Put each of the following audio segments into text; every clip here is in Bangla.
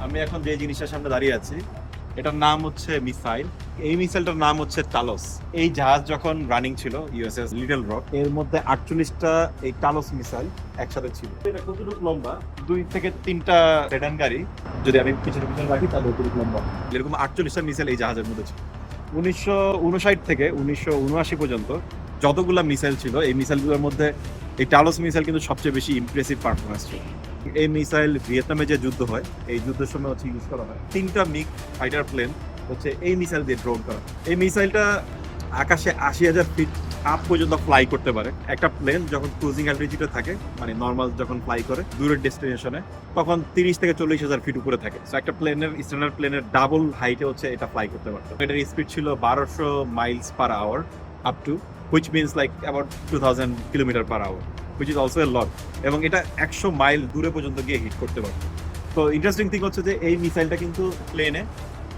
আমি এখন যে জিনিসটার সামনে দাঁড়িয়ে আছি এটার নাম হচ্ছে মিসাইল। এই মিসাইলটার নাম হচ্ছে টালোস। এই জাহাজ যখন রানিং ছিল ইউএসএস লিটল রক, এর মধ্যে 48টা এই টালোস মিসাইল একসাথে ছিল। এটা কতটুকু লম্বা? 2 থেকে 3টা সেডান গাড়ি যদি আমি পিছনে রাখি তাহলে কতটুকু লম্বা। এরকম 48টা মিসাইল এই জাহাজের মধ্যে ছিল। 1959 থেকে 1979 পর্যন্ত যতগুলা মিসাইল ছিল এই মিসাইলগুলোর মধ্যে এই টালোস মিসাইল কিন্তু সবচেয়ে বেশি ইমপ্রেসিভ পারফরমেন্স ছিল। এই মিসাইল ভিয়েতনামে যে যুদ্ধ হয় এই যুদ্ধের সময় হচ্ছে ইউজ করা হয়। 3টা মিগ ফাইটার প্লেন হচ্ছে এই মিসাইল দিয়ে ড্রোন করা। এই মিসাইলটা আকাশে 80,000 ফিট আপ পর্যন্ত ফ্লাই করতে পারে। একটা প্লেন যখন ক্রুজিং অ্যালটিটিউডে থাকে, মানে নর্মাল যখন ফ্লাই করে দূরের ডেস্টিনেশনে, তখন 30 থেকে 40,000 ফিট উপরে থাকে। সো একটা প্লেনের স্ট্যান্ডার্ড প্লেনের ডাবল হাইটে হচ্ছে এটা ফ্লাই করতে পারতো। এটার স্পিড ছিল 1200 miles per hour up to, which means like about 2000 kilometre per hour, which is also a lot। এবং এটা 100 মাইল দূরে পর্যন্ত গিয়ে হিট করতে পারতো। তো ইন্টারেস্টিং থিং হচ্ছে যে এই মিসাইলটা কিন্তু প্লেনে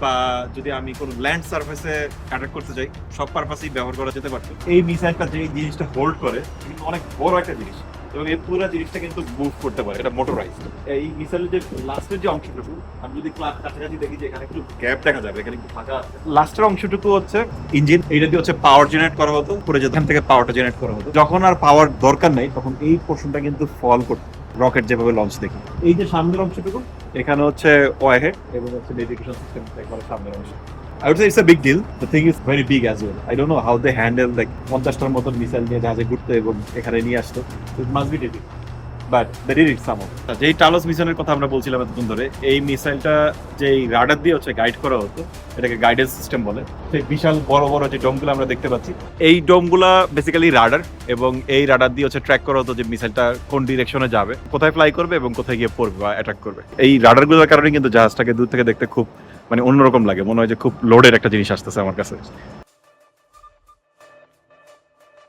বা যদি আমি কোনো ল্যান্ড সার্ফেসে অ্যাটাক করতে চাই সব পারপাসেই ব্যবহার করা যেতে পারতো। এই মিসাইলটা যে জিনিসটা হোল্ড করে কিন্তু অনেক বড় একটা জিনিস, এবং এই পুরো জিনিসটা কিন্তু মুভ করতে পারে। এটা মোটরাইজড। এই মিসাইলের যে লাস্টের যে অংশটুকু, আমি যদি কাছাকাছি দেখি যে এখানে একটু গ্যাপ দেখা যাবে, এখানে একটু ফাঁকা আছে। লাস্টের অংশটুকু হচ্ছে ইঞ্জিন। এইটা দিয়ে হচ্ছে পাওয়ার জেনারেট করা হতো, পুরো যেখান থেকে পাওয়ারটা জেনারেট করা হতো। যখন আর পাওয়ার দরকার নেই তখন এই পোর্শনটা কিন্তু ফল করতো, রকেট যেভাবে লঞ্চ দেখি। এই যে সামনের অংশটুকু, এখানে হচ্ছে ওয়ারহেড এবং হচ্ছে নেভিগেশন সিস্টেম একবারে সামনের অংশ। I would say it's a big deal. The thing is very big as well. I don't know how they handle like 50টার মতন মিসাইল নিয়ে জাহাজে ঘুরতে এবং এখানে নিয়ে আসতো। It must be difficult. But they did it somehow. যেই টালোস মিসাইলের কথা আমরা বলছিলাম এতক্ষণ ধরে, এই মিসাইলটা যেই রাডার দিয়ে হচ্ছে গাইড করা হতো, এটাকে গাইডেন্স সিস্টেম বলে। সেই বিশাল বড় বড় যে ডোমগুলো আমরা দেখতে পাচ্ছি, এই ডোমগুলা বেসিক্যালি রাডার, এবং এই রাডার দিয়ে হচ্ছে ট্র্যাক করা হতো যে মিসাইলটা কোন ডিরেকশনে যাবে, কোথায় ফ্লাই করবে এবং কোথায় গিয়ে পড়বে বা অ্যাটাক করবে। এই রাডারগুলোর কারণে কিন্তু জাহাজটাকে দূর থেকে দেখতে খুব মানে অন্যরকম লাগে, মনে হয় যে খুব লোডের একটা জিনিস আসতেছে আমার কাছে।